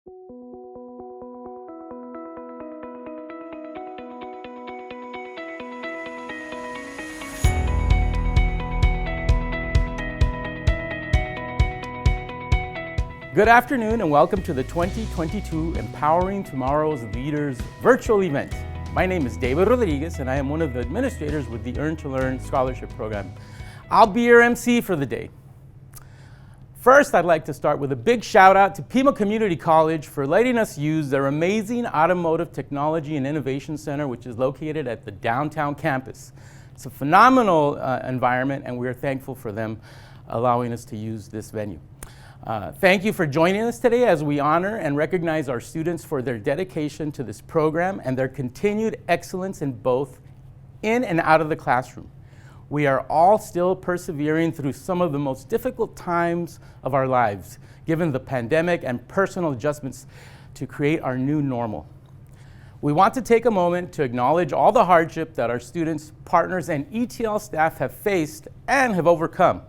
Good afternoon and welcome to the 2022 Empowering Tomorrow's Leaders virtual event. My name is David Rodriguez and I am one of the administrators with the Earn to Learn Scholarship Program. I'll be your MC for the day. First, I'd like to start with a big shout out to Pima Community College for letting us use their amazing Automotive Technology and Innovation Center, which is located at the downtown campus. It's a phenomenal environment and we're thankful for them allowing us to use this venue. Thank you for joining us today as we honor and recognize our students for their dedication to this program and their continued excellence in both in and out of the classroom. We are all still persevering through some of the most difficult times of our lives, given the pandemic and personal adjustments to create our new normal. We want to take a moment to acknowledge all the hardship that our students, partners, and ETL staff have faced and have overcome.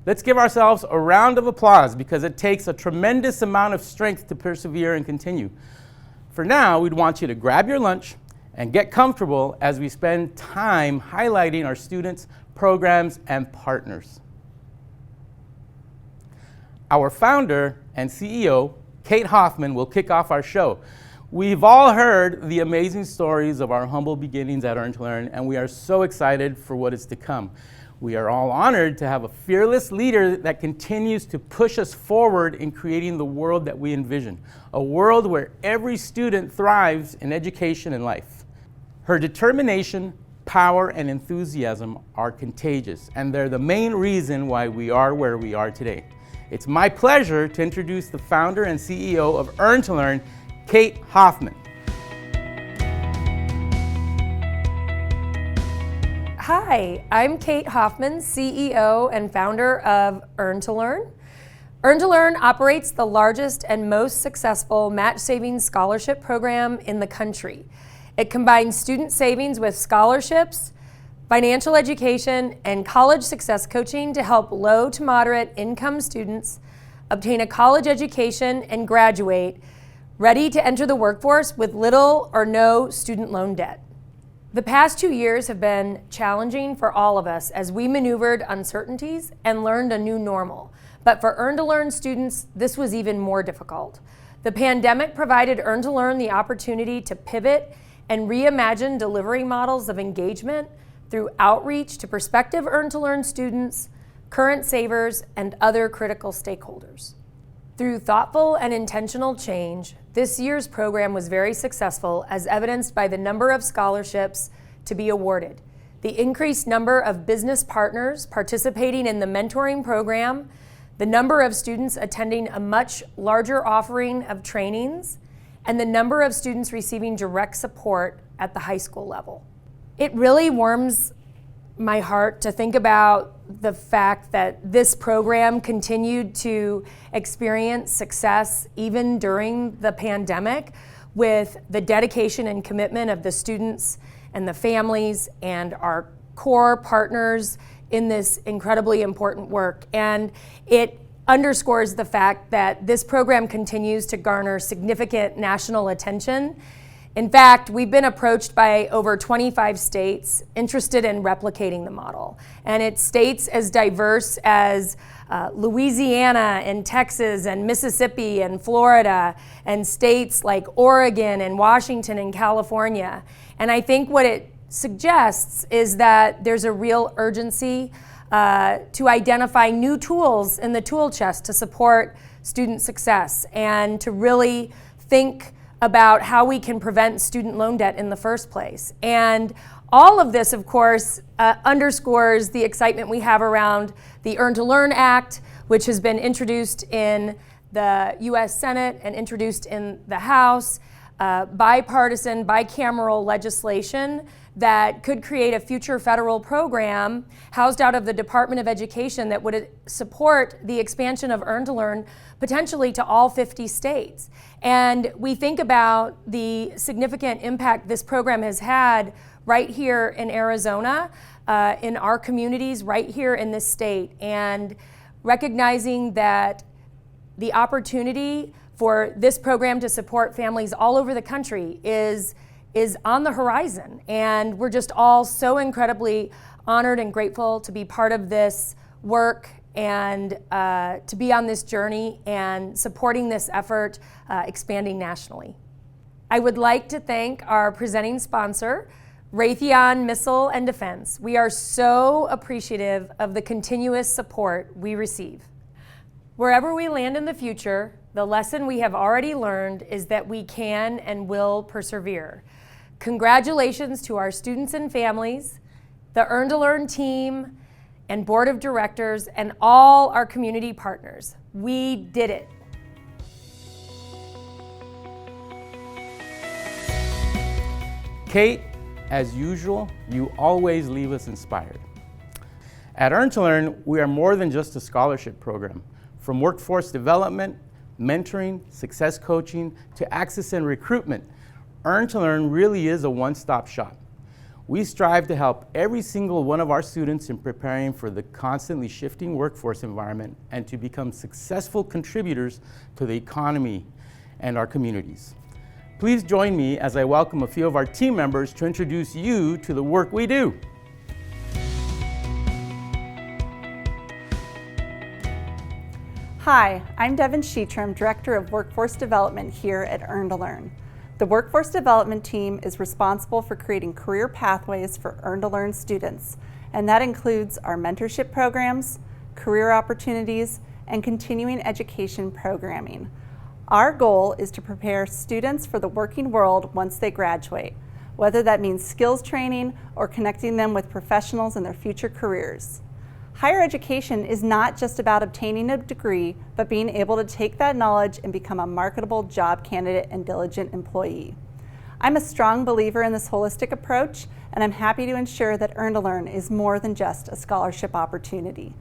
Let's give ourselves a round of applause because it takes a tremendous amount of strength to persevere and continue. For now, we'd want you to grab your lunch and get comfortable as we spend time highlighting our students, programs, and partners. Our founder and CEO, Kate Hoffman, will kick off our show. We've all heard the amazing stories of our humble beginnings at Earn to Learn, and we are so excited for what is to come. We are all honored to have a fearless leader that continues to push us forward in creating the world that we envision, a world where every student thrives in education and life. Her determination, power, and enthusiasm are contagious, and they're the main reason why we are where we are today. It's my pleasure to introduce the founder and CEO of Earn to Learn, Kate Hoffman. Hi, I'm Kate Hoffman, CEO and founder of Earn to Learn. Earn to Learn operates the largest and most successful match savings scholarship program in the country. It combines student savings with scholarships, financial education, and college success coaching to help low to moderate income students obtain a college education and graduate ready to enter the workforce with little or no student loan debt. The past 2 years have been challenging for all of us as we maneuvered uncertainties and learned a new normal. But for Earn to Learn students, this was even more difficult. The pandemic provided Earn to Learn the opportunity to pivot and reimagine delivery models of engagement through outreach to prospective Earn to Learn students, current savers, and other critical stakeholders. Through thoughtful and intentional change, this year's program was very successful as evidenced by the number of scholarships to be awarded, the increased number of business partners participating in the mentoring program, the number of students attending a much larger offering of trainings, and the number of students receiving direct support at the high school level. It really warms my heart to think about the fact that this program continued to experience success even during the pandemic with the dedication and commitment of the students and the families and our core partners in this incredibly important work. And it underscores the fact that this program continues to garner significant national attention. In fact, we've been approached by over 25 states interested in replicating the model. And it's states as diverse as Louisiana and Texas and Mississippi and Florida, and states like Oregon and Washington and California. And I think what it suggests is that there's a real urgency to identify new tools in the tool chest to support student success and to really think about how we can prevent student loan debt in the first place. And all of this, of course, underscores the excitement we have around the Earn to Learn Act, which has been introduced in the U.S. Senate and introduced in the House, bipartisan, bicameral legislation that could create a future federal program housed out of the Department of Education that would support the expansion of Earn to Learn potentially to all 50 states. And we think about the significant impact this program has had right here in Arizona, in our communities right here in this state, and recognizing that The opportunity for this program to support families all over the country is on the horizon, and we're just all so incredibly honored and grateful to be part of this work and to be on this journey and supporting this effort, expanding nationally. I would like to thank our presenting sponsor, Raytheon Missiles Defense. We are so appreciative of the continuous support we receive. Wherever we land in the future, the lesson we have already learned is that we can and will persevere. Congratulations to our students and families, the Earn to Learn team, and board of directors, and all our community partners. We did it. Kate, as usual, you always leave us inspired. At Earn to Learn, we are more than just a scholarship program. From workforce development, mentoring, success coaching, to access and recruitment, Earn to Learn really is a one-stop shop. We strive to help every single one of our students in preparing for the constantly shifting workforce environment and to become successful contributors to the economy and our communities. Please join me as I welcome a few of our team members to introduce you to the work we do. Hi, I'm Devin Sheetram, Director of Workforce Development here at Earn to Learn. The Workforce Development team is responsible for creating career pathways for Earn to Learn students, and that includes our mentorship programs, career opportunities, and continuing education programming. Our goal is to prepare students for the working world once they graduate, whether that means skills training or connecting them with professionals in their future careers. Higher education is not just about obtaining a degree, but being able to take that knowledge and become a marketable job candidate and diligent employee. I'm a strong believer in this holistic approach, and I'm happy to ensure that Earn to Learn is more than just a scholarship opportunity.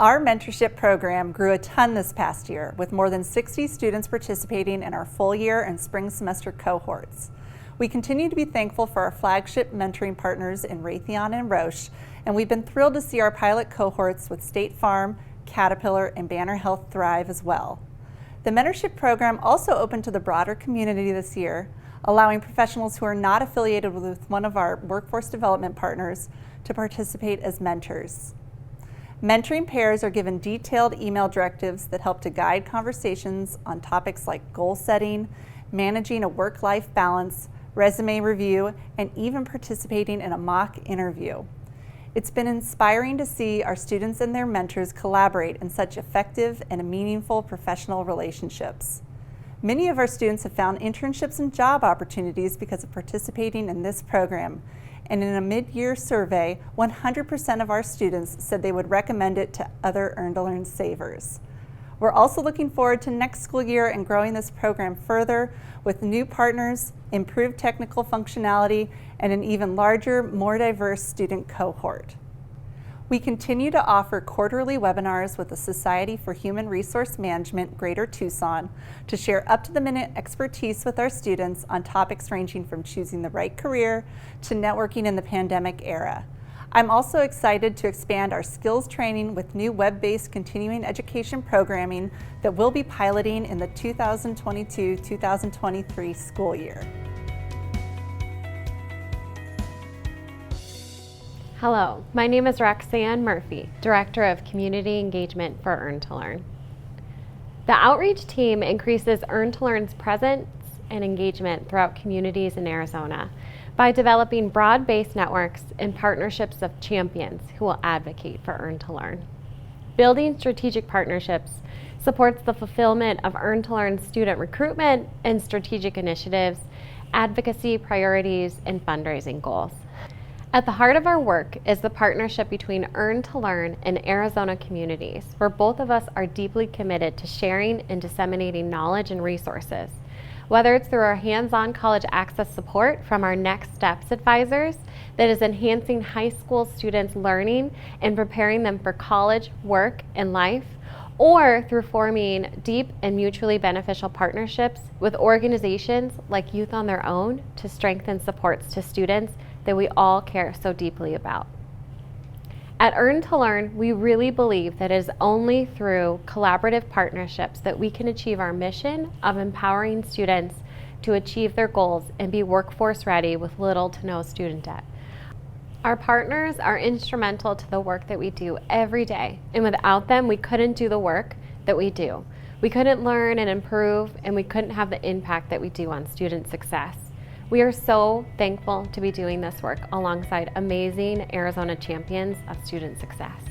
Our mentorship program grew a ton this past year, with more than 60 students participating in our full year and spring semester cohorts. We continue to be thankful for our flagship mentoring partners in Raytheon and Roche, and we've been thrilled to see our pilot cohorts with State Farm, Caterpillar, and Banner Health thrive as well. The mentorship program also opened to the broader community this year, allowing professionals who are not affiliated with one of our workforce development partners to participate as mentors. Mentoring pairs are given detailed email directives that help to guide conversations on topics like goal setting, managing a work-life balance, resume review, and even participating in a mock interview. It's been inspiring to see our students and their mentors collaborate in such effective and meaningful professional relationships. Many of our students have found internships and job opportunities because of participating in this program. And in a mid-year survey, 100% of our students said they would recommend it to other Earn to Learn savers. We're also looking forward to next school year and growing this program further with new partners, improved technical functionality, and an even larger, more diverse student cohort. We continue to offer quarterly webinars with the Society for Human Resource Management Greater Tucson to share up-to-the-minute expertise with our students on topics ranging from choosing the right career to networking in the pandemic era. I'm also excited to expand our skills training with new web-based continuing education programming that we'll be piloting in the 2022-2023 school year. Hello, my name is Roxanne Murphy, Director of Community Engagement for Earn to Learn. The outreach team increases Earn to Learn's presence and engagement throughout communities in Arizona by developing broad-based networks and partnerships of champions who will advocate for Earn to Learn. Building strategic partnerships supports the fulfillment of Earn to Learn student recruitment and strategic initiatives, advocacy priorities, and fundraising goals. At the heart of our work is the partnership between Earn to Learn and Arizona communities, where both of us are deeply committed to sharing and disseminating knowledge and resources. Whether it's through our hands-on college access support from our Next Steps advisors that is enhancing high school students' learning and preparing them for college, work, and life, or through forming deep and mutually beneficial partnerships with organizations like Youth on Their Own to strengthen supports to students that we all care so deeply about. At Earn to Learn, we really believe that it is only through collaborative partnerships that we can achieve our mission of empowering students to achieve their goals and be workforce ready with little to no student debt. Our partners are instrumental to the work that we do every day, and without them, we couldn't do the work that we do. We couldn't learn and improve, and we couldn't have the impact that we do on student success. We are so thankful to be doing this work alongside amazing Arizona champions of student success.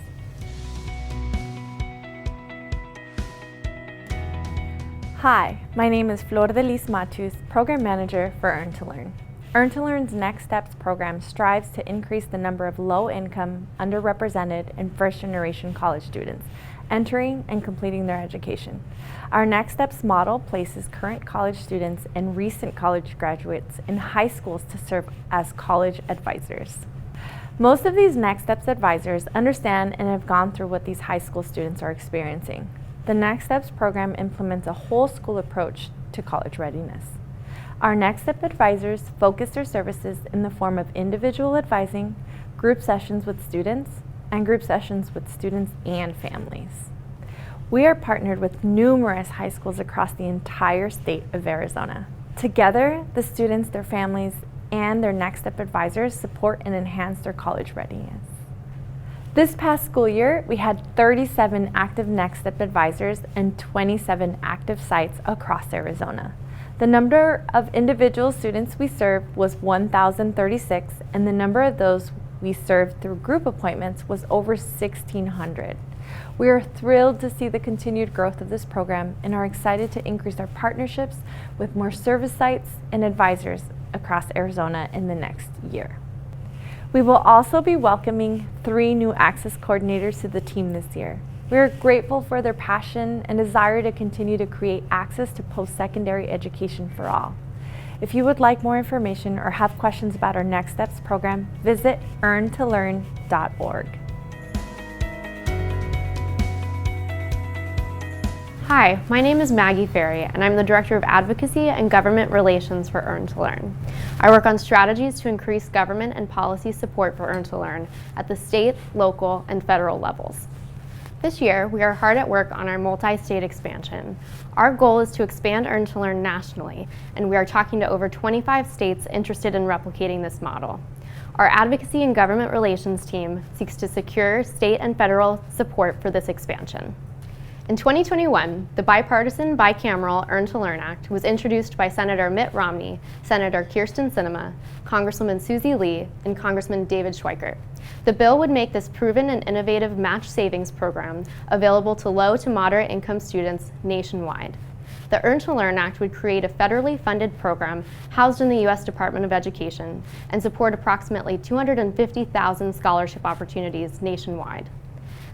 Hi, my name is Flor de Lis Matus, Program Manager for Earn to Learn. Earn to Learn's Next Steps program strives to increase the number of low-income, underrepresented, and first-generation college students entering and completing their education. Our Next Steps model places current college students and recent college graduates in high schools to serve as college advisors. Most of these Next Steps advisors understand and have gone through what these high school students are experiencing. The Next Steps program implements a whole school approach to college readiness. Our Next Step advisors focus their services in the form of individual advising, group sessions with students, and group sessions with students and families. We are partnered with numerous high schools across the entire state of Arizona. Together, the students, their families, and their Next Step advisors support and enhance their college readiness. This past school year, we had 37 active Next Step advisors and 27 active sites across Arizona. The number of individual students we served was 1,036, and the number of those we served through group appointments was over 1,600. We are thrilled to see the continued growth of this program and are excited to increase our partnerships with more service sites and advisors across Arizona in the next year. We will also be welcoming 3 new Access coordinators to the team this year. We are grateful for their passion and desire to continue to create access to post-secondary education for all. If you would like more information or have questions about our Next Steps program, visit earntolearn.org. Hi, my name is Maggie Ferry, and I'm the Director of Advocacy and Government Relations for Earn to Learn. I work on strategies to increase government and policy support for Earn to Learn at the state, local, and federal levels. This year, we are hard at work on our multi-state expansion. Our goal is to expand Earn to Learn nationally, and we are talking to over 25 states interested in replicating this model. Our Advocacy and Government Relations team seeks to secure state and federal support for this expansion. In 2021, the bipartisan bicameral Earn to Learn Act was introduced by Senator Mitt Romney, Senator Kyrsten Sinema, Congresswoman Susie Lee, and Congressman David Schweikert. The bill would make this proven and innovative match savings program available to low to moderate income students nationwide. The Earn to Learn Act would create a federally funded program housed in the U.S. Department of Education and support approximately 250,000 scholarship opportunities nationwide.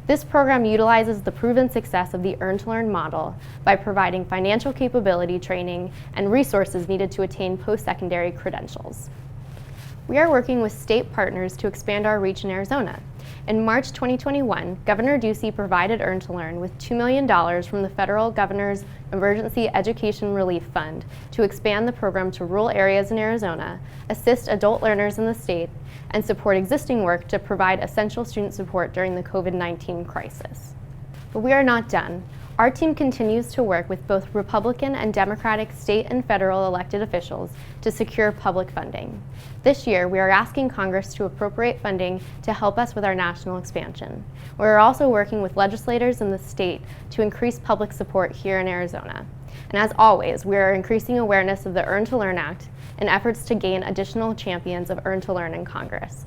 This program utilizes the proven success of the Earn to Learn model by providing financial capability training and resources needed to attain post-secondary credentials. We are working with state partners to expand our reach in Arizona. In March 2021, Governor Ducey provided Earn to Learn with $2 million from the federal governor's Emergency Education Relief Fund to expand the program to rural areas in Arizona, assist adult learners in the state, and support existing work to provide essential student support during the COVID-19 crisis. But we are not done. Our team continues to work with both Republican and Democratic state and federal elected officials to secure public funding. This year, we are asking Congress to appropriate funding to help us with our national expansion. We are also working with legislators in the state to increase public support here in Arizona. And as always, we are increasing awareness of the Earn to Learn Act in efforts to gain additional champions of Earn to Learn in Congress.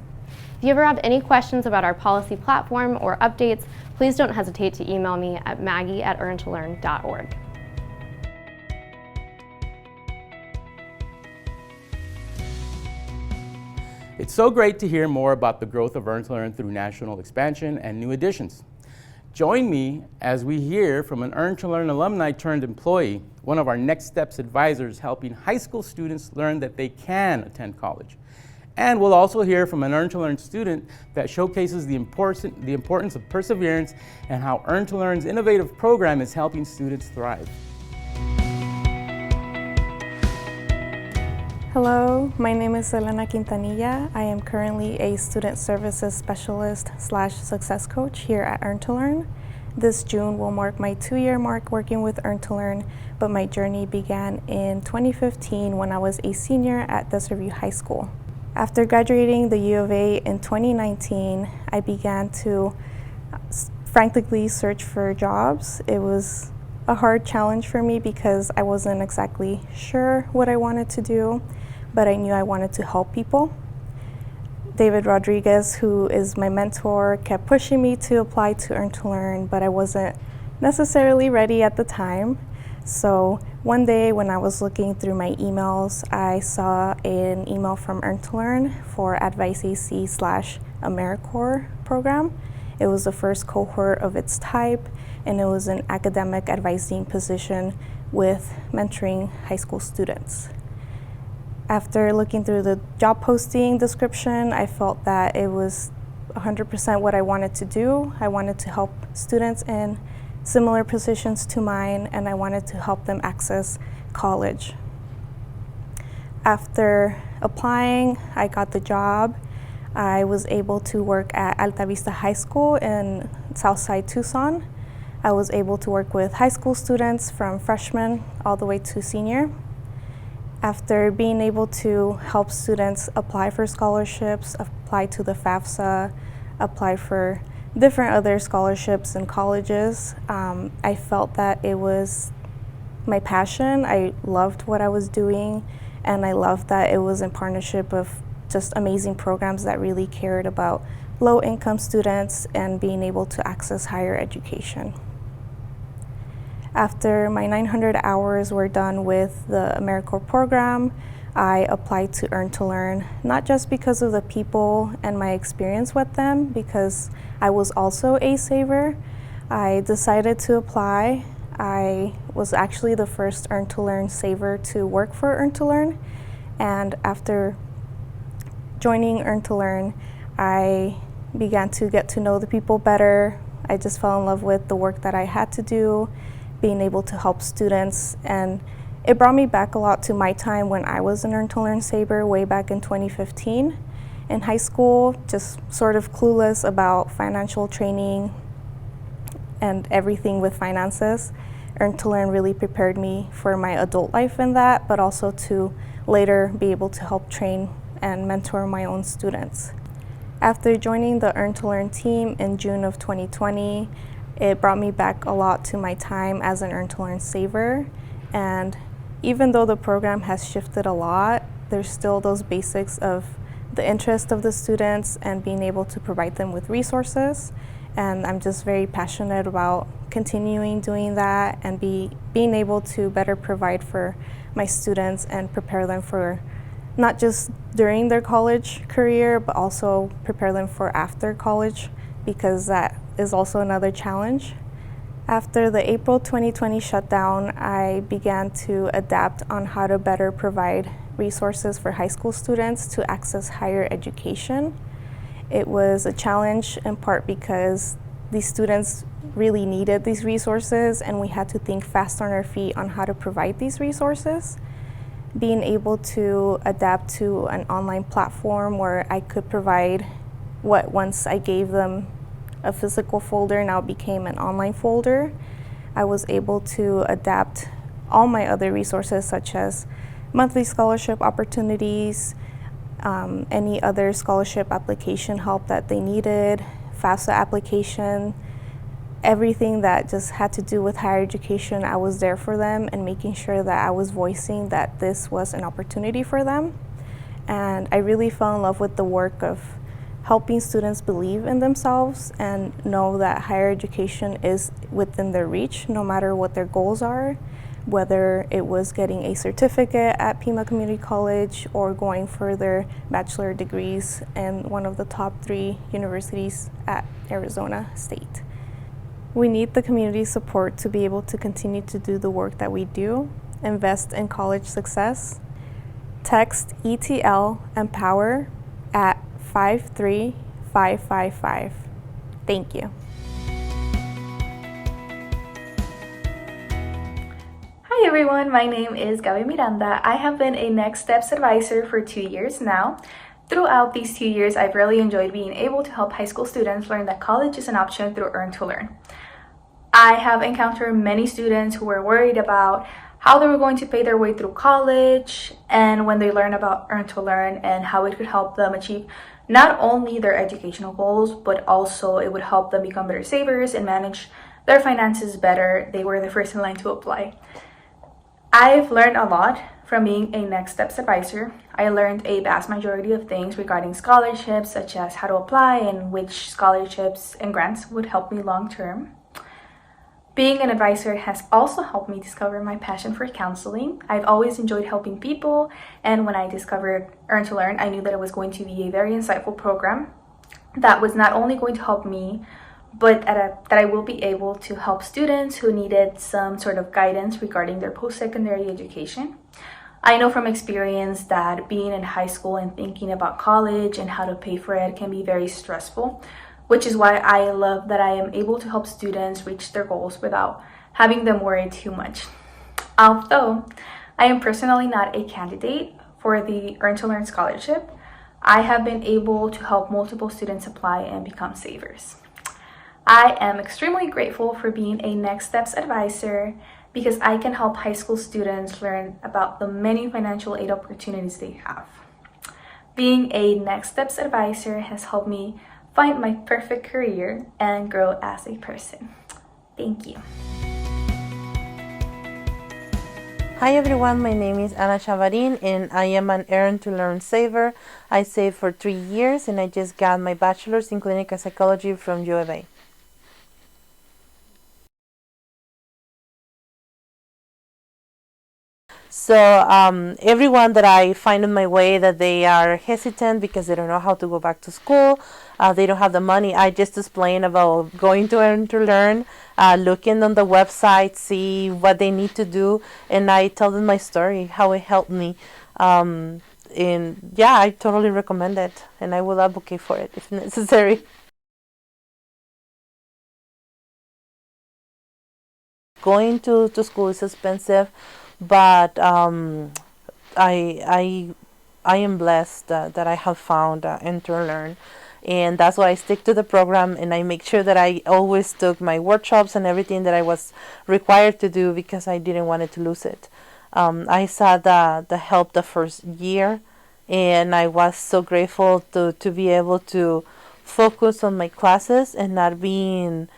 If you ever have any questions about our policy platform or updates, please don't hesitate to email me at maggie@earntolearn.org. It's so great to hear more about the growth of Earn to Learn through national expansion and new additions. Join me as we hear from an Earn to Learn alumni turned employee, one of our Next Steps advisors helping high school students learn that they can attend college. And we'll also hear from an Earn to Learn student that showcases the importance of perseverance and how Earn to Learn's innovative program is helping students thrive. Hello, my name is Elena Quintanilla. I am currently a student services specialist / success coach here at Earn to Learn. This June will mark my 2-year mark working with Earn to Learn, but my journey began in 2015 when I was a senior at Desert View High School. After graduating the U of A in 2019, I began to frantically search for jobs. It was a hard challenge for me because I wasn't exactly sure what I wanted to do, but I knew I wanted to help people. David Rodriguez, who is my mentor, kept pushing me to apply to Earn to Learn, but I wasn't necessarily ready at the time. So one day when I was looking through my emails, I saw an email from Earn to Learn for Advice AC / AmeriCorps program. It was the first cohort of its type, and it was an academic advising position with mentoring high school students. After looking through the job posting description, I felt that it was 100% what I wanted to do. I wanted to help students in similar positions to mine, and I wanted to help them access college. After applying, I got the job. I was able to work at Alta Vista High School in Southside Tucson. I was able to work with high school students from freshman all the way to senior. After being able to help students apply for scholarships, apply to the FAFSA, apply for different other scholarships and colleges, I felt that it was my passion. I loved what I was doing, and I loved that it was in partnership of just amazing programs that really cared about low-income students and being able to access higher education. After my 900 hours were done with the AmeriCorps program, I applied to Earn to Learn, not just because of the people and my experience with them, because I was also a saver. I decided to apply. I was actually the first Earn to Learn saver to work for Earn to Learn, and after joining Earn to Learn, I began to get to know the people better. I just fell in love with the work that I had to do, being able to help students, and it brought me back a lot to my time when I was an Earn to Learn saver way back in 2015. In high school, just sort of clueless about financial training and everything with finances. Earn to Learn really prepared me for my adult life in that, but also to later be able to help train and mentor my own students. After joining the Earn to Learn team in June of 2020, it brought me back a lot to my time as an Earn to Learn saver. And even though the program has shifted a lot, there's still those basics of the interest of the students and being able to provide them with resources. And I'm just very passionate about continuing doing that and being able to better provide for my students and prepare them for not just during their college career, but also prepare them for after college, because that is also another challenge. After the April 2020 shutdown, I began to adapt on how to better provide resources for high school students to access higher education. It was a challenge in part because these students really needed these resources, and we had to think fast on our feet on how to provide these resources. Being able to adapt to an online platform where I could provide what once I gave them a physical folder now became an online folder. I was able to adapt all my other resources, such as monthly scholarship opportunities, any other scholarship application help that they needed, FAFSA application, everything that just had to do with higher education. I was there for them and making sure that I was voicing that this was an opportunity for them. And I really fell in love with the work of helping students believe in themselves and know that higher education is within their reach, no matter what their goals are, whether it was getting a certificate at Pima Community College or going for their bachelor degrees in one of the top 3 universities at Arizona State. We need the community support to be able to continue to do the work that we do, invest in college success. Text ETL Empower at 53555. Thank you. Hi everyone, my name is Gaby Miranda. I have been a Next Steps advisor for 2 years now. Throughout these 2 years, I've really enjoyed being able to help high school students learn that college is an option through Earn to Learn. I have encountered many students who were worried about how they were going to pay their way through college, and when they learn about Earn to Learn and how it could help them achieve not only their educational goals, but also it would help them become better savers and manage their finances better, they were the first in line to apply. I've learned a lot from being a Next Steps advisor. I learned a vast majority of things regarding scholarships, such as how to apply and which scholarships and grants would help me long term. Being an advisor has also helped me discover my passion for counseling. I've always enjoyed helping people, and when I discovered Earn to Learn, I knew that it was going to be a very insightful program that was not only going to help me, but that I will be able to help students who needed some sort of guidance regarding their post-secondary education. I know from experience that being in high school and thinking about college and how to pay for it can be very stressful, which is why I love that I am able to help students reach their goals without having them worry too much. Although I am personally not a candidate for the Earn to Learn scholarship, I have been able to help multiple students apply and become savers. I am extremely grateful for being a Next Steps advisor because I can help high school students learn about the many financial aid opportunities they have. Being a Next Steps advisor has helped me find my perfect career and grow as a person. Thank you. Hi everyone, my name is Ana Chavarin and I am an Earn to Learn saver. I saved for 3 years and I just got my bachelor's in clinical psychology from U of A. So everyone that I find on my way that they are hesitant because they don't know how to go back to school, they don't have the money, I just explain about going to Earn to Learn, looking on the website, see what they need to do, and I tell them my story, how it helped me. And yeah, I totally recommend it, and I will advocate for it if necessary. Going to school is expensive, but I am blessed that I have found Earn to Learn, and that's why I stick to the program, and I make sure that I always took my workshops and everything that I was required to do because I didn't want to lose it. I saw the help the first year, and I was so grateful to be able to focus on my classes and not being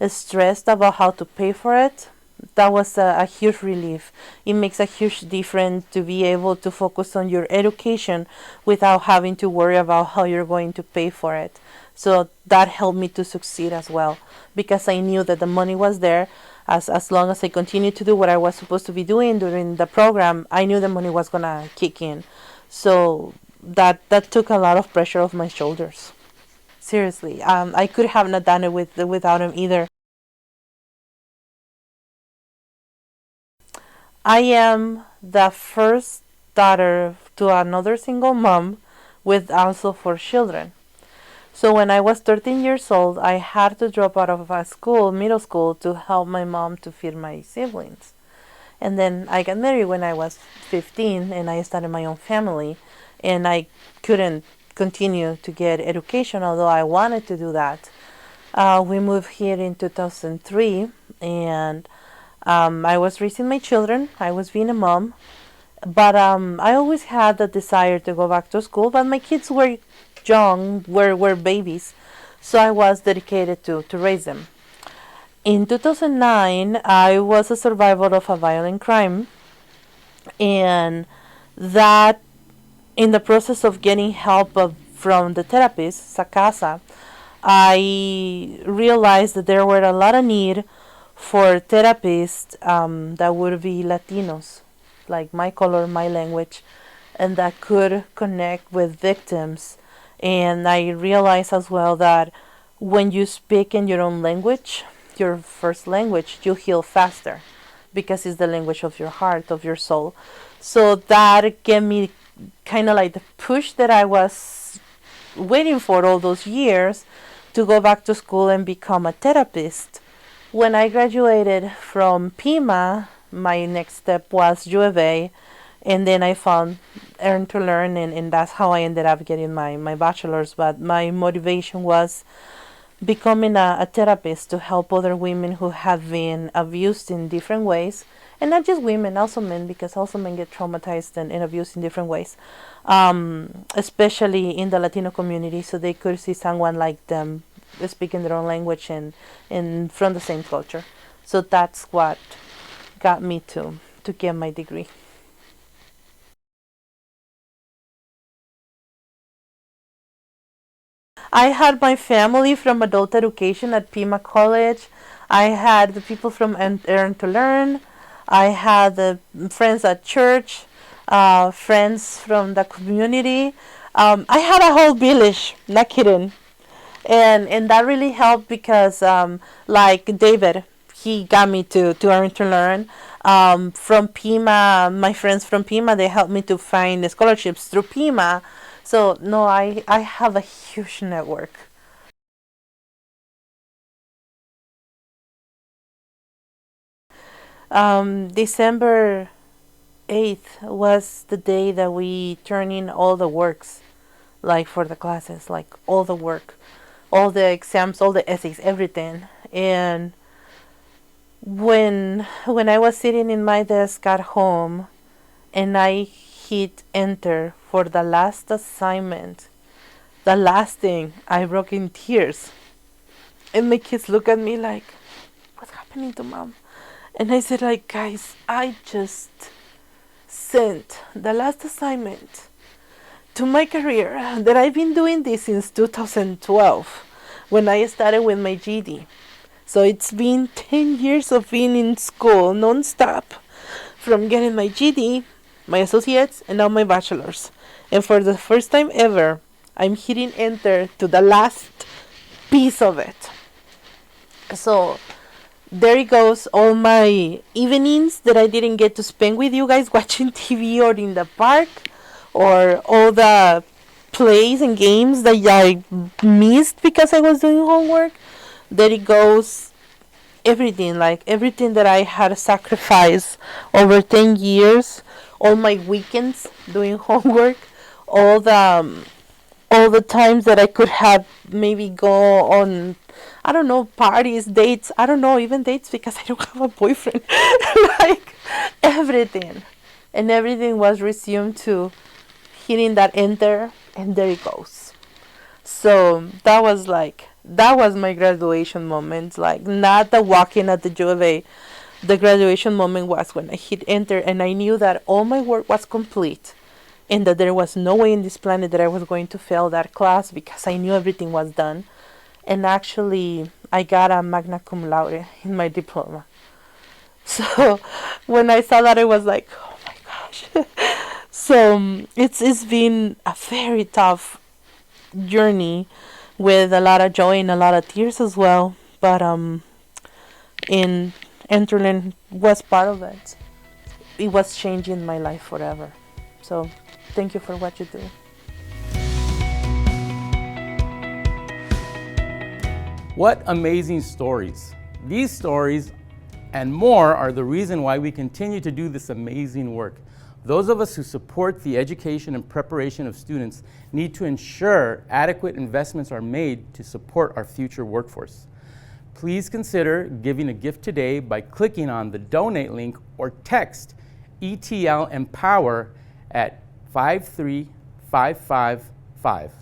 stressed about how to pay for it. That was a huge relief. It makes a huge difference to be able to focus on your education without having to worry about how you're going to pay for it. So that helped me to succeed as well, because I knew that the money was there. As long as I continued to do what I was supposed to be doing during the program, I knew the money was going to kick in. So that took a lot of pressure off my shoulders. Seriously, I could have not done it without him either. I am the first daughter to another single mom with also 4 children. So when I was 13 years old, I had to drop out of middle school, to help my mom to feed my siblings. And then I got married when I was 15 and I started my own family, and I couldn't continue to get education, although I wanted to do that. We moved here in 2003, and I was raising my children. I was being a mom, but I always had the desire to go back to school, but my kids were young, were babies, so I was dedicated to raise them. In 2009, I was a survivor of a violent crime, and that, in the process of getting help from the therapist, Sakasa, I realized that there were a lot of need for therapists that would be Latinos, like my color, my language, and that could connect with victims. And I realized as well that when you speak in your own language, your first language, you heal faster because it's the language of your heart, of your soul. So that gave me kind of like the push that I was waiting for all those years to go back to school and become a therapist. When I graduated from PIMA, my next step was U of A, and then I found Earn to Learn, and that's how I ended up getting my bachelor's. But my motivation was becoming a therapist to help other women who have been abused in different ways, and not just women, also men, because also men get traumatized and abused in different ways, especially in the Latino community, so they could see someone like them speaking their own language and from the same culture. So that's what got me to get my degree. I had my family from adult education at Pima College. I had the people from Earn to Learn. I had the friends at church, friends from the community. I had a whole village, not kidding. And that really helped because, like David, he got me to Earn to Learn. From Pima, my friends from Pima, they helped me to find the scholarships through Pima. So, no, I have a huge network. December 8th was the day that we turned in all the works, like for the classes, like all the work, all the exams, all the essays, everything. And when I was sitting in my desk at home and I hit enter for the last assignment, the last thing, I broke in tears. And my kids look at me like, what's happening to mom? And I said, like, guys, I just sent the last assignment to my career that I've been doing this since 2012 when I started with my GED. So it's been 10 years of being in school non-stop, from getting my GED, my associates, and now my bachelor's. And for the first time ever, I'm hitting enter to the last piece of it. So there it goes, all my evenings that I didn't get to spend with you guys watching TV or in the park, or all the plays and games that I missed because I was doing homework. There it goes, everything, like everything that I had sacrificed over 10 years, all my weekends doing homework, all the times that I could have maybe go on, I don't know, parties, dates, I don't know, even dates because I don't have a boyfriend. Like everything. And everything was resumed to hitting that enter, and there it goes. So that was my graduation moment, like not the walking at the U of A. The graduation moment was when I hit enter and I knew that all my work was complete and that there was no way in this planet that I was going to fail that class because I knew everything was done. And actually, I got a magna cum laude in my diploma. So when I saw that, I was like, oh my gosh. So it's been a very tough journey with a lot of joy and a lot of tears as well. But in Enterland was part of it. It was changing my life forever. So thank you for what you do. What amazing stories. These stories and more are the reason why we continue to do this amazing work. Those of us who support the education and preparation of students need to ensure adequate investments are made to support our future workforce. Please consider giving a gift today by clicking on the donate link or text ETL Empower at 53555.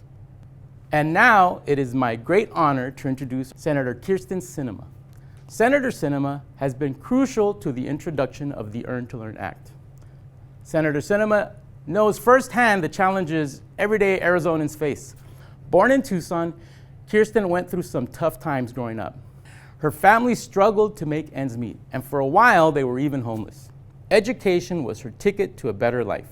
And now it is my great honor to introduce Senator Kyrsten Sinema. Senator Sinema has been crucial to the introduction of the Earn to Learn Act. Senator Sinema knows firsthand the challenges everyday Arizonans face. Born in Tucson, Kyrsten went through some tough times growing up. Her family struggled to make ends meet, and for a while they were even homeless. Education was her ticket to a better life.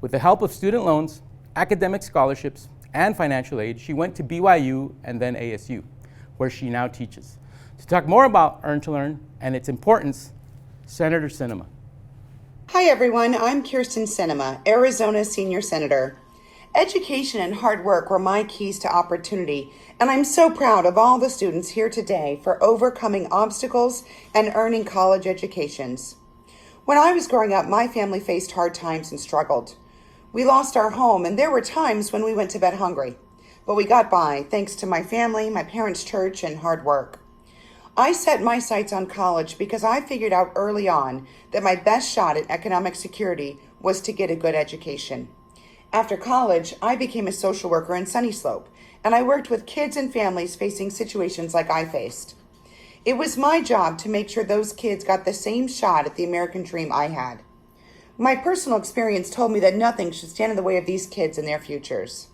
With the help of student loans, academic scholarships, and financial aid, she went to BYU and then ASU, where she now teaches. To talk more about Earn to Learn and its importance, Senator Sinema. Hi everyone, I'm Kyrsten Sinema, Arizona Senior Senator. Education and hard work were my keys to opportunity, and I'm so proud of all the students here today for overcoming obstacles and earning college educations. When I was growing up, my family faced hard times and struggled. We lost our home, and there were times when we went to bed hungry. But we got by thanks to my family, my parents' church, and hard work. I set my sights on college because I figured out early on that my best shot at economic security was to get a good education. After college, I became a social worker in Sunny Slope, and I worked with kids and families facing situations like I faced. It was my job to make sure those kids got the same shot at the American dream I had. My personal experience told me that nothing should stand in the way of these kids and their futures.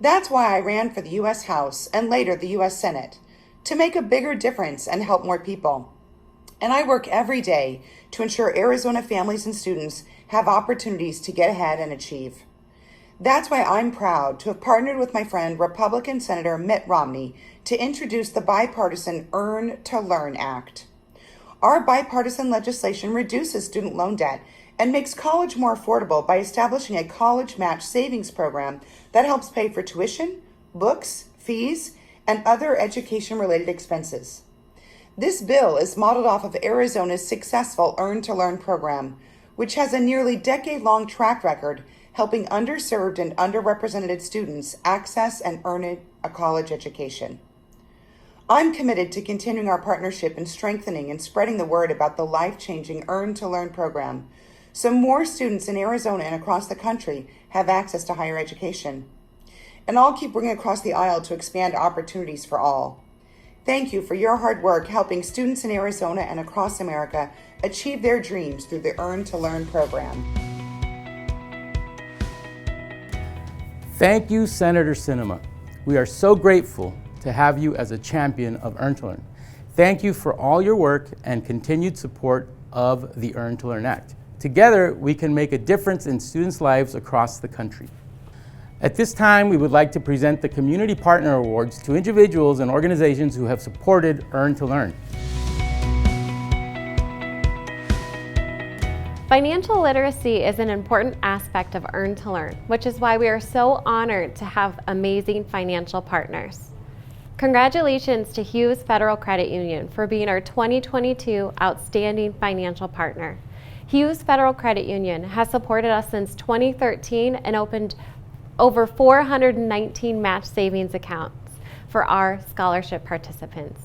That's why I ran for the U.S. House and later the U.S. Senate, to make a bigger difference and help more people. And I work every day to ensure Arizona families and students have opportunities to get ahead and achieve. That's why I'm proud to have partnered with my friend Republican Senator Mitt Romney to introduce the bipartisan Earn to Learn Act. Our bipartisan legislation reduces student loan debt and makes college more affordable by establishing a college match savings program that helps pay for tuition, books, fees, and other education-related expenses. This bill is modeled off of Arizona's successful Earn to Learn program, which has a nearly decade-long track record helping underserved and underrepresented students access and earn a college education. I'm committed to continuing our partnership in strengthening and spreading the word about the life-changing Earn to Learn program, so more students in Arizona and across the country have access to higher education. And I'll keep bringing across the aisle to expand opportunities for all. Thank you for your hard work helping students in Arizona and across America achieve their dreams through the Earn to Learn program. Thank you, Senator Sinema. We are so grateful to have you as a champion of Earn to Learn. Thank you for all your work and continued support of the Earn to Learn Act. Together, we can make a difference in students' lives across the country. At this time, we would like to present the Community Partner Awards to individuals and organizations who have supported Earn to Learn. Financial literacy is an important aspect of Earn to Learn, which is why we are so honored to have amazing financial partners. Congratulations to Hughes Federal Credit Union for being our 2022 Outstanding Financial Partner. Hughes Federal Credit Union has supported us since 2013 and opened over 419 match savings accounts for our scholarship participants.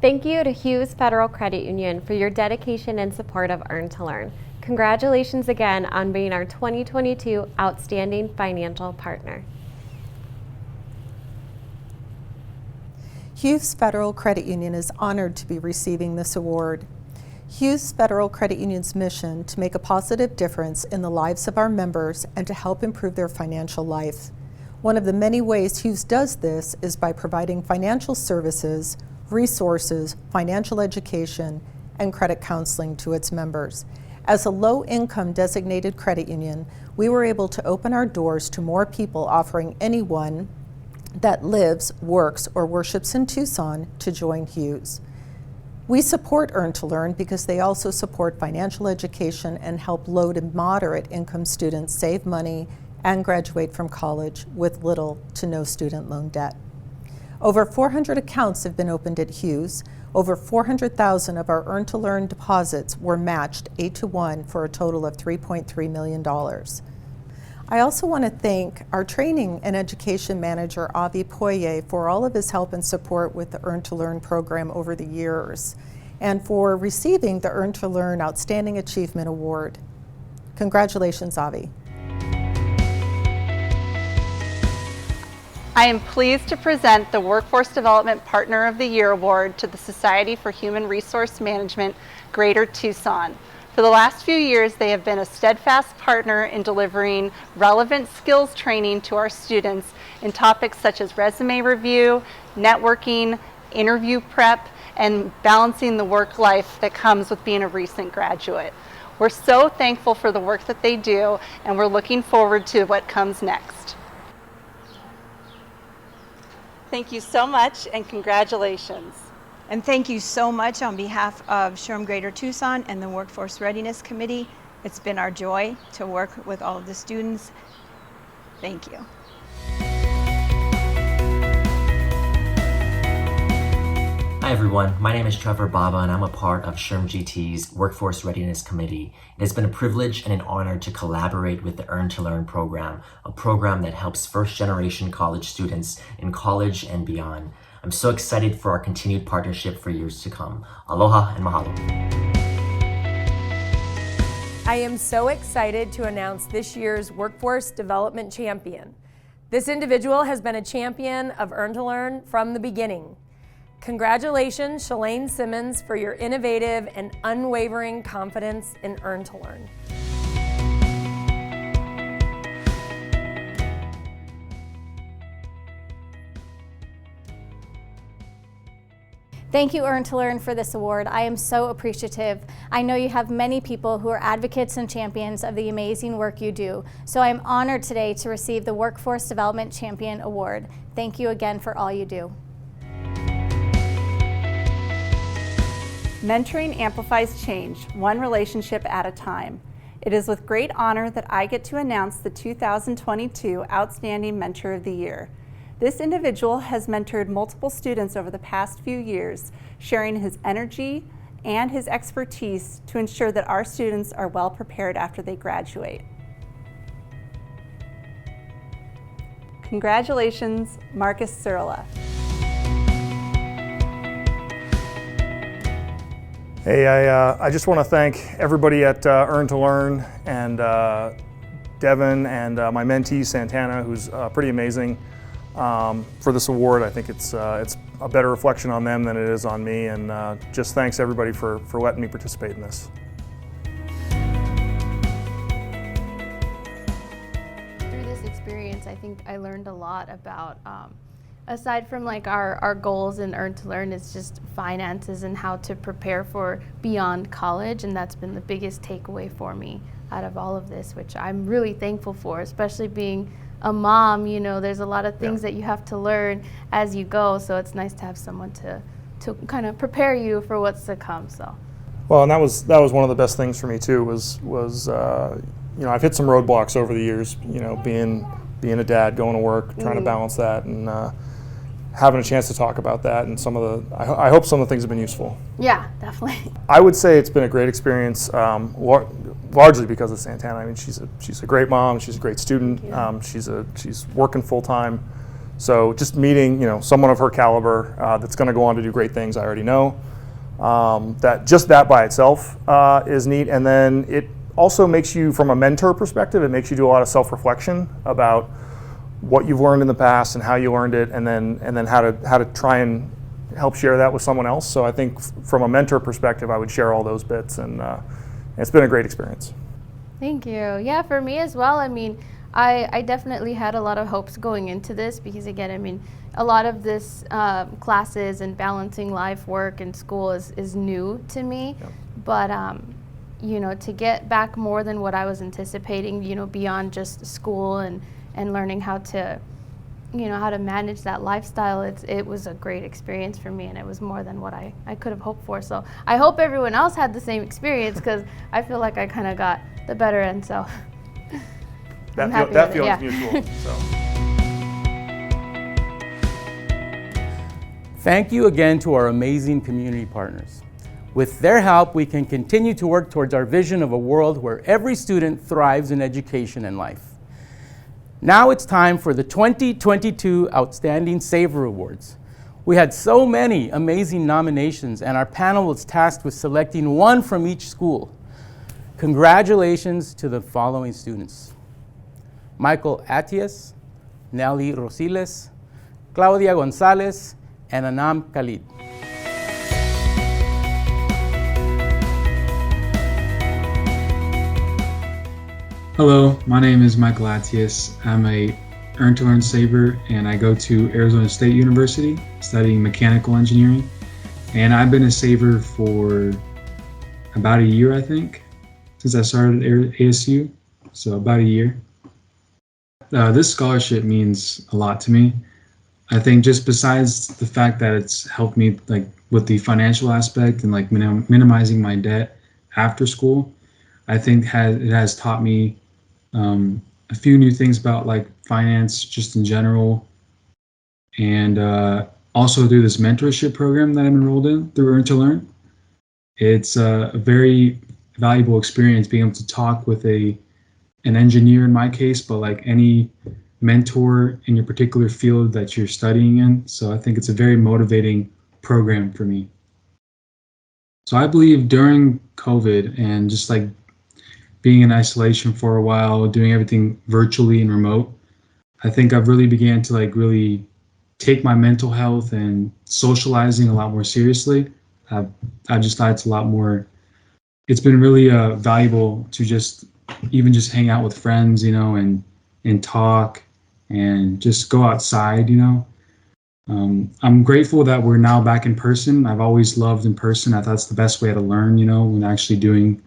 Thank you to Hughes Federal Credit Union for your dedication and support of Earn to Learn. Congratulations again on being our 2022 Outstanding Financial Partner. Hughes Federal Credit Union is honored to be receiving this award. Hughes Federal Credit Union's mission to make a positive difference in the lives of our members and to help improve their financial life. One of the many ways Hughes does this is by providing financial services, resources, financial education, and credit counseling to its members. As a low-income designated credit union, we were able to open our doors to more people, offering anyone that lives, works, or worships in Tucson to join Hughes. We support Earn to Learn because they also support financial education and help low to moderate income students save money and graduate from college with little to no student loan debt. Over 400 accounts have been opened at Hughes. Over 400,000 of our Earn to Learn deposits were matched 8-to-1 for a total of $3.3 million. I also want to thank our training and education manager, Avi Poirier, for all of his help and support with the Earn to Learn program over the years, and for receiving the Earn to Learn Outstanding Achievement Award. Congratulations, Avi. I am pleased to present the Workforce Development Partner of the Year Award to the Society for Human Resource Management, Greater Tucson. For the last few years, they have been a steadfast partner in delivering relevant skills training to our students in topics such as resume review, networking, interview prep, and balancing the work life that comes with being a recent graduate. We're so thankful for the work that they do, and we're looking forward to what comes next. Thank you so much, and congratulations. And thank you so much on behalf of SHRM Greater Tucson and the Workforce Readiness Committee. It's been our joy to work with all of the students. Thank you. Hi everyone, my name is Trevor Baba and I'm a part of SHRM GT's Workforce Readiness Committee. It has been a privilege and an honor to collaborate with the Earn to Learn program, a program that helps first-generation college students in college and beyond. I'm so excited for our continued partnership for years to come. Aloha and mahalo. I am so excited to announce this year's Workforce Development Champion. This individual has been a champion of Earn to Learn from the beginning. Congratulations, Shalane Simmons, for your innovative and unwavering confidence in Earn to Learn. Thank you, Earn to Learn, for this award. I am so appreciative. I know you have many people who are advocates and champions of the amazing work you do, so I am honored today to receive the Workforce Development Champion Award. Thank you again for all you do. Mentoring amplifies change, one relationship at a time. It is with great honor that I get to announce the 2022 Outstanding Mentor of the Year. This individual has mentored multiple students over the past few years, sharing his energy and his expertise to ensure that our students are well prepared after they graduate. Congratulations, Marcus Surla. Hey, I just want to thank everybody at Earn to Learn and Devin and my mentee Santana, who's pretty amazing, for this award. I think it's a better reflection on them than it is on me, and just thanks everybody for letting me participate in this. Through this experience, I think I learned a lot about, aside from like our goals in Earn to Learn, is just finances and how to prepare for beyond college, and that's been the biggest takeaway for me out of all of this, which I'm really thankful for, especially being a mom. You know, there's a lot of things that you have to learn as you go, so it's nice to have someone to kind of prepare you for what's to come. So, well, and that was one of the best things for me too. Was you know, I've hit some roadblocks over the years. You know, being a dad, going to work, trying to balance that, and having a chance to talk about that, and some of the I hope some of the things have been useful. yeah, definitely. I would say it's been a great experience, largely because of Santana. I mean, she's a great mom. She's a great student. She's working full time. So just meeting, you know, someone of her caliber that's going to go on to do great things, I already know. That by itself is neat, and then it also makes you, from a mentor perspective, it makes you do a lot of self-reflection about what you've learned in the past and how you learned it, and then how to try and help share that with someone else. So I think from a mentor perspective, I would share all those bits, and it's been a great experience. Thank you. Yeah, for me as well. I mean, I definitely had a lot of hopes going into this because, again, I mean, a lot of this classes and balancing life, work, and school is new to me. Yep. But you know, to get back more than what I was anticipating, you know, beyond just school and learning how to, you know, how to manage that lifestyle, it was a great experience for me, and it was more than what I could have hoped for. So I hope everyone else had the same experience, because I feel like I kind of got the better end, so that feeling's mutual. So. Thank you again to our amazing community partners. With their help, we can continue to work towards our vision of a world where every student thrives in education and life. Now it's time for the 2022 Outstanding Saver Awards. We had so many amazing nominations, and our panel was tasked with selecting one from each school. Congratulations to the following students: Michael Atias, Nelly Rosiles, Claudia Gonzalez, and Anam Khalid. Hello, my name is Michael Atias. I'm a Earn to Learn Saver, and I go to Arizona State University studying mechanical engineering. And I've been a Saver for about a year, I think, since I started at ASU, so about a year. This scholarship means a lot to me. I think just besides the fact that it's helped me like with the financial aspect and like minimizing my debt after school, I think it has taught me a few new things about like finance just in general, and also through this mentorship program that I'm enrolled in through Earn to Learn. It's a very valuable experience being able to talk with an engineer in my case, but like any mentor in your particular field that you're studying in. So I think it's a very motivating program for me. So I believe during COVID and just like being in isolation for a while, doing everything virtually and remote, I think I've really began to like really take my mental health and socializing a lot more seriously. I've just thought it's a lot more, it's been really valuable to just even just hang out with friends, you know, and talk and just go outside, you know. I'm grateful that we're now back in person. I've always loved in person. I thought it's the best way to learn, you know, when actually doing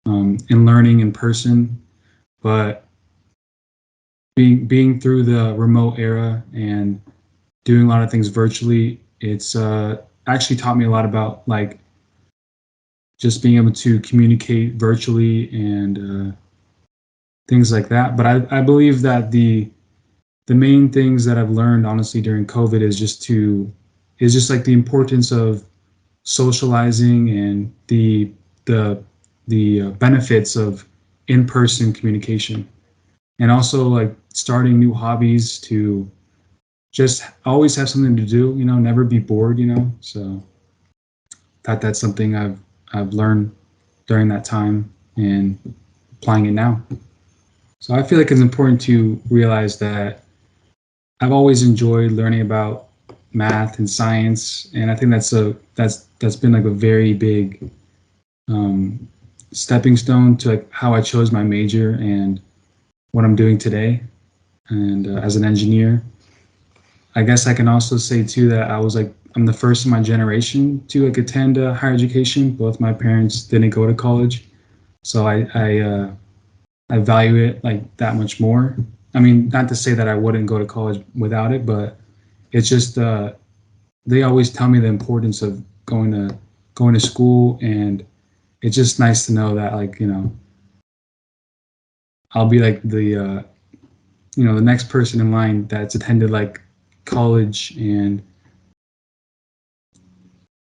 and learning in person. But being through the remote era and doing a lot of things virtually, it's actually taught me a lot about like just being able to communicate virtually and things like that. But I believe that the main things that I've learned honestly during COVID is just like the importance of socializing and the benefits of in-person communication, and also like starting new hobbies to just always have something to do, you know, never be bored, you know. So that's something I've learned during that time and applying it now. So I feel like it's important to realize that I've always enjoyed learning about math and science, and I think that's been like a very big stepping stone to like how I chose my major and what I'm doing today, and as an engineer. I guess I can also say too that I'm the first in my generation to like attend higher education. Both my parents didn't go to college, so I value it like that much more. I mean, not to say that I wouldn't go to college without it, but it's just they always tell me the importance of going to school, and it's just nice to know that, like, you know, I'll be like the you know, the next person in line that's attended like college and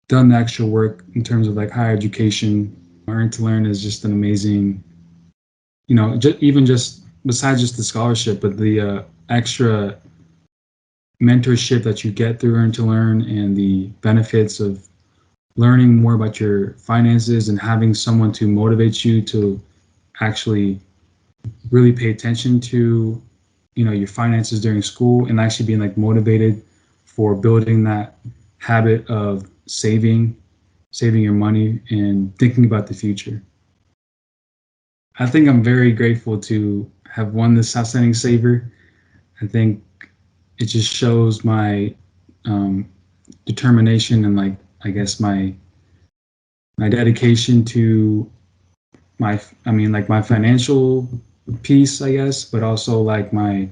done the extra work in terms of like higher education. Earn to Learn is just an amazing, you know, even just besides just the scholarship, but the extra mentorship that you get through Earn to Learn and the benefits of learning more about your finances and having someone to motivate you to actually really pay attention to, you know, your finances during school, and actually being like motivated for building that habit of saving your money and thinking about the future. I think I'm very grateful to have won this Outstanding Saver. I think it just shows my determination and like, I guess my dedication to my financial piece, I guess, but also like my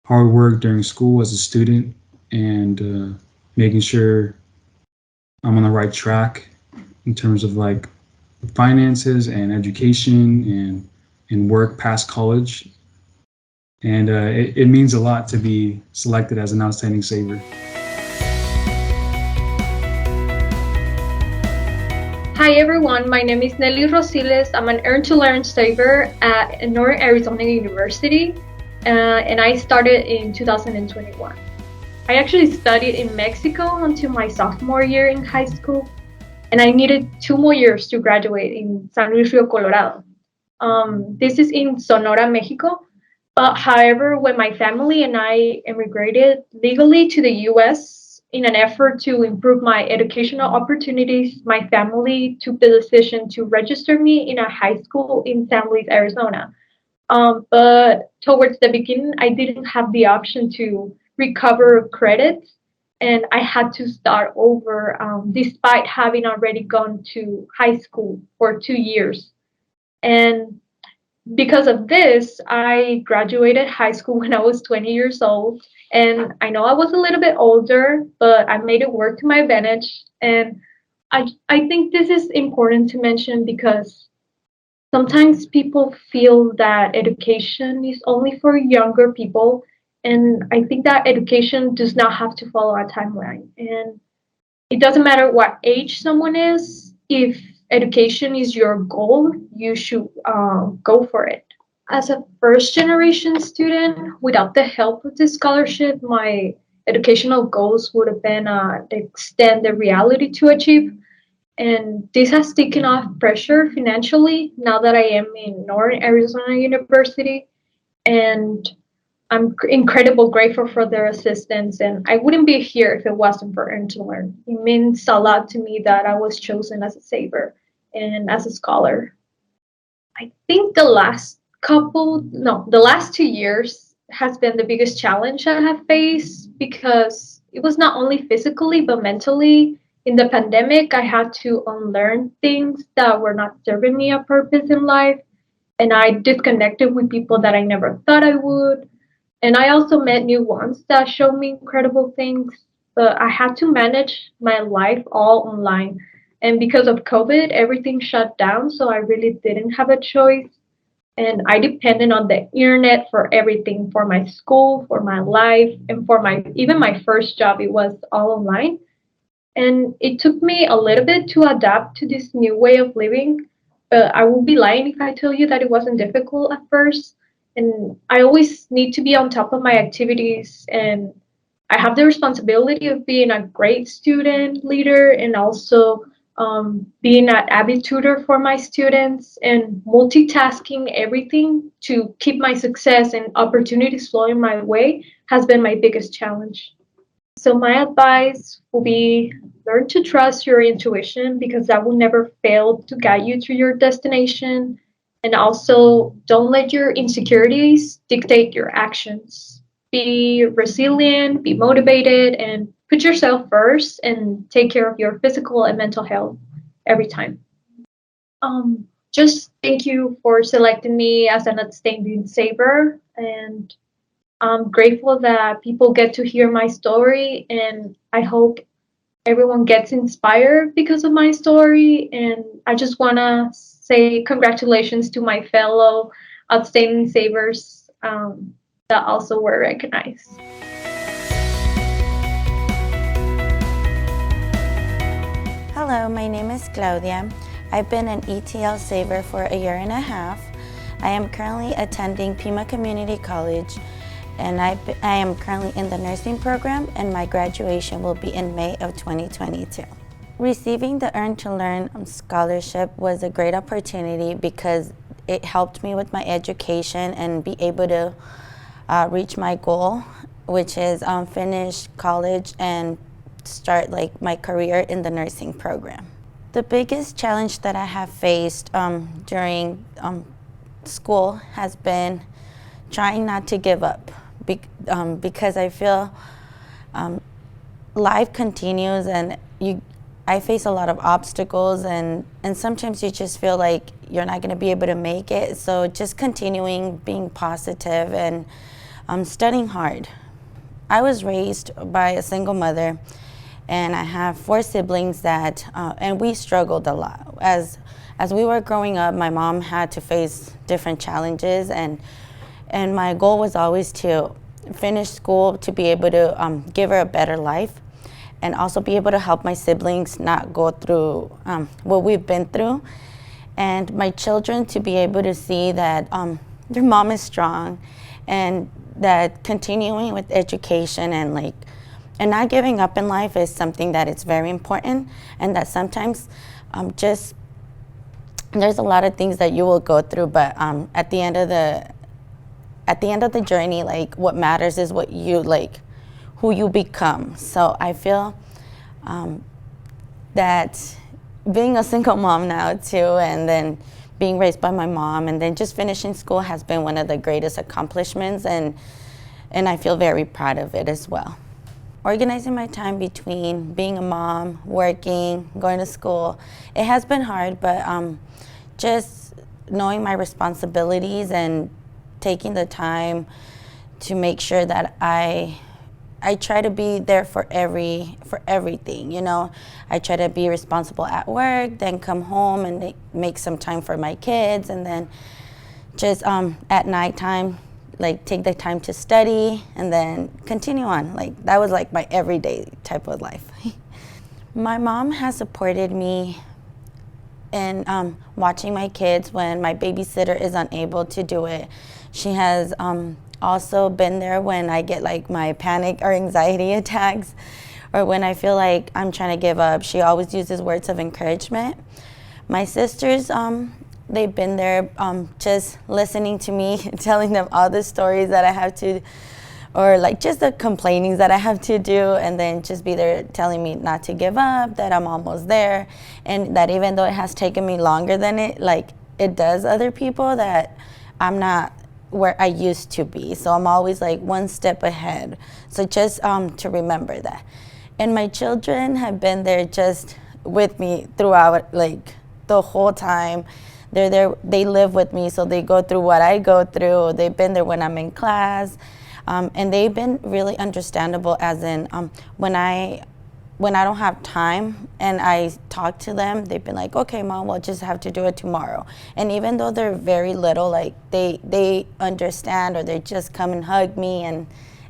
hard work during school as a student, and making sure I'm on the right track in terms of like finances and education and work past college. And it means a lot to be selected as an Outstanding Saver. Hi everyone, my name is Nelly Rosiles. I'm an Earn to Learn saver at Northern Arizona University, and I started in 2021. I actually studied in Mexico until my sophomore year in high school, and I needed 2 more years to graduate in San Luis Rio Colorado. This is in Sonora, Mexico. However, when my family and I immigrated legally to the US, in an effort to improve my educational opportunities, my family took the decision to register me in a high school in San Luis, Arizona. But towards the beginning, I didn't have the option to recover credits, and I had to start over despite having already gone to high school for 2 years. And because of this, I graduated high school when I was 20 years old. And I know I was a little bit older, but I made it work to my advantage. And I think this is important to mention because sometimes people feel that education is only for younger people. And I think that education does not have to follow a timeline. And it doesn't matter what age someone is, if education is your goal, you should go for it. As a first generation student, without the help of the scholarship, my educational goals would have been to extend the reality to achieve. And this has taken off pressure financially now that I am in Northern Arizona University. And I'm incredibly grateful for their assistance, and I wouldn't be here if it wasn't for Earn to Learn. It means a lot to me that I was chosen as a saver and as a scholar. I think the last 2 years has been the biggest challenge I have faced because it was not only physically but mentally. In the pandemic, I had to unlearn things that were not serving me a purpose in life, and I disconnected with people that I never thought I would. And I also met new ones that showed me incredible things, but I had to manage my life all online. And because of COVID, everything shut down, so I really didn't have a choice. And I depended on the internet for everything, for my school, for my life, and for even my first job, it was all online. And it took me a little bit to adapt to this new way of living, but I would be lying if I tell you that it wasn't difficult at first. And I always need to be on top of my activities, and I have the responsibility of being a great student leader and also being an avid tutor for my students and multitasking everything to keep my success and opportunities flowing my way has been my biggest challenge. So my advice will be learn to trust your intuition because that will never fail to guide you to your destination. And also, don't let your insecurities dictate your actions. Be resilient, be motivated, and put yourself first and take care of your physical and mental health every time. Just thank you for selecting me as an outstanding saver. And I'm grateful that people get to hear my story. And I hope everyone gets inspired because of my story. And I just want to say congratulations to my fellow outstanding savers that also were recognized. Hello, my name is Claudia. I've been an ETL saver for a year and a half. I am currently attending Pima Community College, and I am currently in the nursing program, and my graduation will be in May of 2022. Receiving the Earn to Learn scholarship was a great opportunity because it helped me with my education and be able to reach my goal, which is finish college and start my career in the nursing program. The biggest challenge that I have faced during school has been trying not to give up because I feel life continues and I face a lot of obstacles and sometimes you just feel like you're not going to be able to make it. So just continuing being positive and studying hard. I was raised by a single mother and I have 4 siblings and we struggled a lot. As we were growing up, my mom had to face different challenges and my goal was always to finish school to be able to give her a better life and also be able to help my siblings not go through what we've been through, and my children to be able to see that their mom is strong and that continuing with education and not giving up in life is something that is very important, and that sometimes there's a lot of things that you will go through, but at the end of the journey, what matters is what you who you become. So I feel that being a single mom now too, and then being raised by my mom, and then just finishing school has been one of the greatest accomplishments, and I feel very proud of it as well. Organizing my time between being a mom, working, going to school, it has been hard, but just knowing my responsibilities and taking the time to make sure that I try to be there for everything, you know. I try to be responsible at work, then come home and make some time for my kids, and then just at nighttime like take the time to study and then continue on. Like that was like my everyday type of life. My mom has supported me in watching my kids when my babysitter is unable to do it. She has also been there when I get like my panic or anxiety attacks, or when I feel like I'm trying to give up. She always uses words of encouragement. My sisters, they've been there just listening to me, telling them all the stories that I have to, or like just the complainings that I have to do, and then just be there telling me not to give up, that I'm almost there, and that even though it has taken me longer than it does other people, that I'm not where I used to be. So I'm always like one step ahead. So just to remember that. And my children have been there just with me throughout, like the whole time. They're there, they live with me, so they go through what I go through. They've been there when I'm in class, and they've been really understandable, as in when I don't have time and I talk to them, they've been like, okay, Mom, we'll just have to do it tomorrow. And even though they're very little, like they understand, or they just come and hug me, and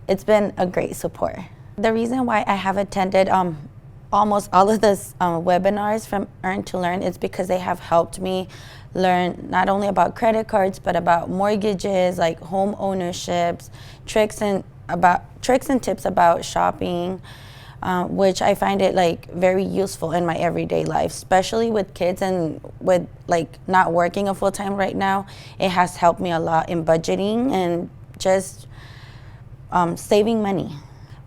it's been a great support. The reason why I have attended almost all of the webinars from Earn to Learn is because they have helped me learn not only about credit cards, but about mortgages, like home ownerships, tricks and tips about shopping, which I find it like very useful in my everyday life, especially with kids and with like not working a full time right now. It has helped me a lot in budgeting and just saving money.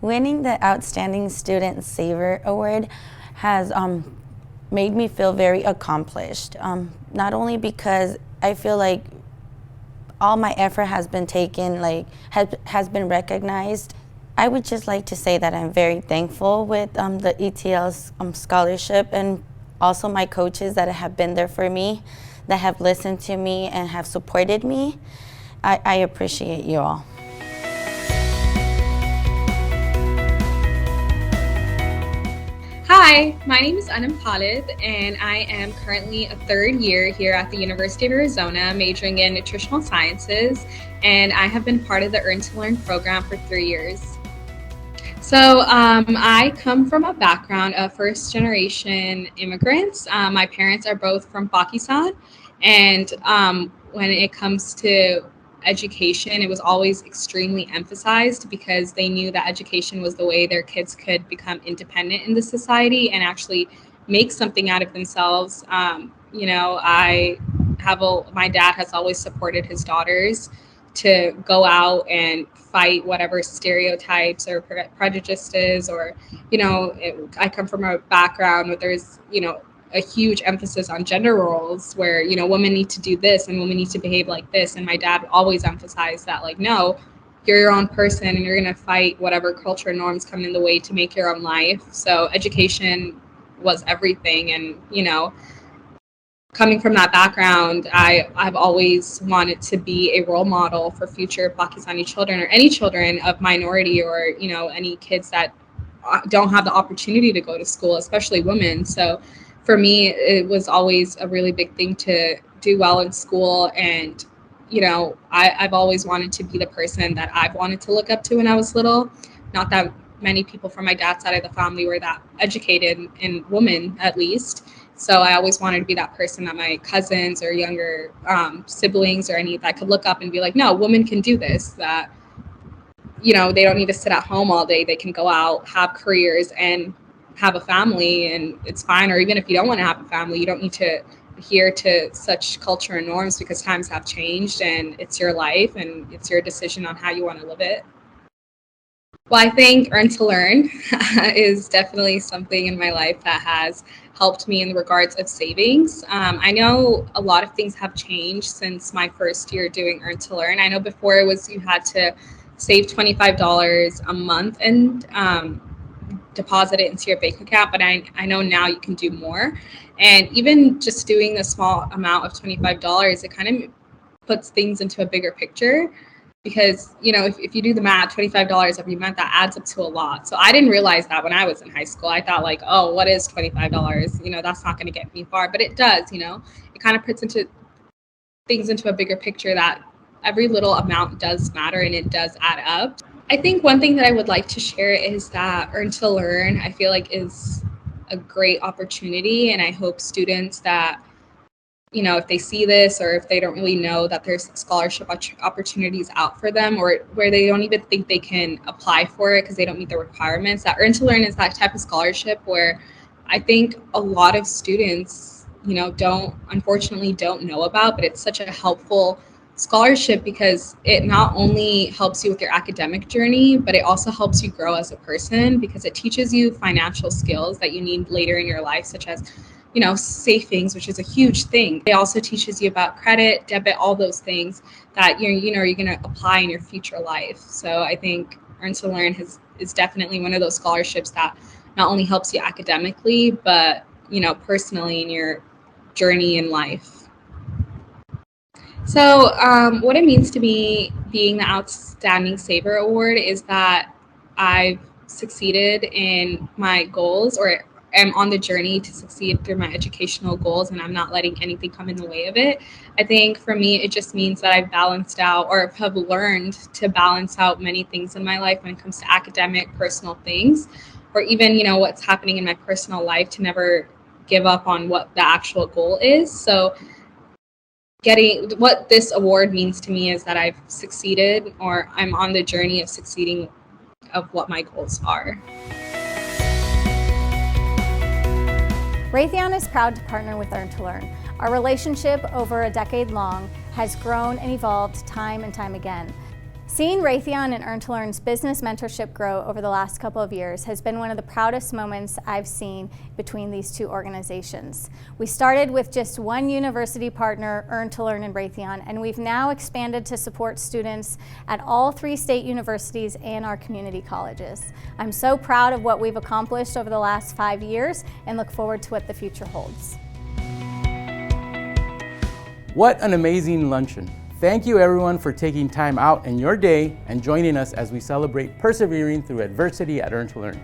Winning the Outstanding Student Saver Award has made me feel very accomplished, not only because I feel like all my effort has been taken, like has been recognized. I would just like to say that I'm very thankful with the ETL's scholarship, and also my coaches that have been there for me, that have listened to me and have supported me. I appreciate you all. Hi, my name is Anam Khalid, and I am currently a third year here at the University of Arizona, majoring in nutritional sciences, and I have been part of the Earn to Learn program for 3 years. So I come from a background of first-generation immigrants. My parents are both from Pakistan, and when it comes to education, it was always extremely emphasized because they knew that education was the way their kids could become independent in the society and actually make something out of themselves. My dad has always supported his daughters to go out and fight whatever stereotypes or prejudices, or, I come from a background where there's, a huge emphasis on gender roles where, women need to do this and women need to behave like this. And my dad always emphasized that, like, no, you're your own person and you're going to fight whatever culture norms come in the way to make your own life. So education was everything. And, coming from that background, I've always wanted to be a role model for future Pakistani children, or any children of minority, or, any kids that don't have the opportunity to go to school, especially women. So for me, it was always a really big thing to do well in school. And, I've always wanted to be the person that I've wanted to look up to when I was little. Not that many people from my dad's side of the family were that educated, in women at least. So I always wanted to be that person that my cousins or younger siblings or any that could look up and be like, no, women can do this, that, they don't need to sit at home all day. They can go out, have careers, and have a family, and it's fine. Or even if you don't want to have a family, you don't need to adhere to such culture and norms, because times have changed and it's your life and it's your decision on how you want to live it. Well, I think Earn to Learn is definitely something in my life that has helped me in regards of savings. I know a lot of things have changed since my first year doing Earn to Learn. I know before it was you had to save $25 a month and deposit it into your bank account, but I know now you can do more. And even just doing a small amount of $25, it kind of puts things into a bigger picture. Because, if you do the math, $25 every month, that adds up to a lot. So I didn't realize that when I was in high school. I thought like, oh, what is $25? That's not going to get me far. But it does, it kind of puts things into a bigger picture that every little amount does matter and it does add up. I think one thing that I would like to share is that Earn to Learn, I feel like, is a great opportunity, and I hope students that, you know, if they see this or if they don't really know that there's scholarship opportunities out for them, or where they don't even think they can apply for it because they don't meet the requirements, that Earn to Learn is that type of scholarship where I think a lot of students, you know, unfortunately don't know about, but it's such a helpful scholarship because it not only helps you with your academic journey, but it also helps you grow as a person because it teaches you financial skills that you need later in your life, such as, you know, savings, which is a huge thing. It also teaches you about credit, debit, all those things that you're going to apply in your future life. So I think Earn to Learn is definitely one of those scholarships that not only helps you academically, but, you know, personally in your journey in life. So what it means to me being the Outstanding Saver Award is that I've succeeded in my goals, or am on the journey to succeed through my educational goals, and I'm not letting anything come in the way of it. I think for me, it just means that I've balanced out, or have learned to balance out many things in my life when it comes to academic, personal things, or even, you know, what's happening in my personal life, to never give up on what the actual goal is. So what this award means to me is that I've succeeded, or I'm on the journey of succeeding of what my goals are. Raytheon is proud to partner with Earn to Learn. Our relationship over a decade long has grown and evolved time and time again. Seeing Raytheon and Earn to Learn's business mentorship grow over the last couple of years has been one of the proudest moments I've seen between these two organizations. We started with just one university partner, Earn to Learn and Raytheon, and we've now expanded to support students at all 3 state universities and our community colleges. I'm so proud of what we've accomplished over the last 5 years and look forward to what the future holds. What an amazing luncheon. Thank you everyone for taking time out in your day and joining us as we celebrate persevering through adversity at Earn to Learn.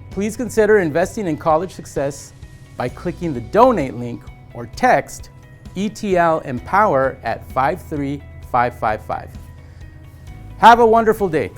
Please consider investing in college success by clicking the donate link or text ETL Empower at 53555. Have a wonderful day.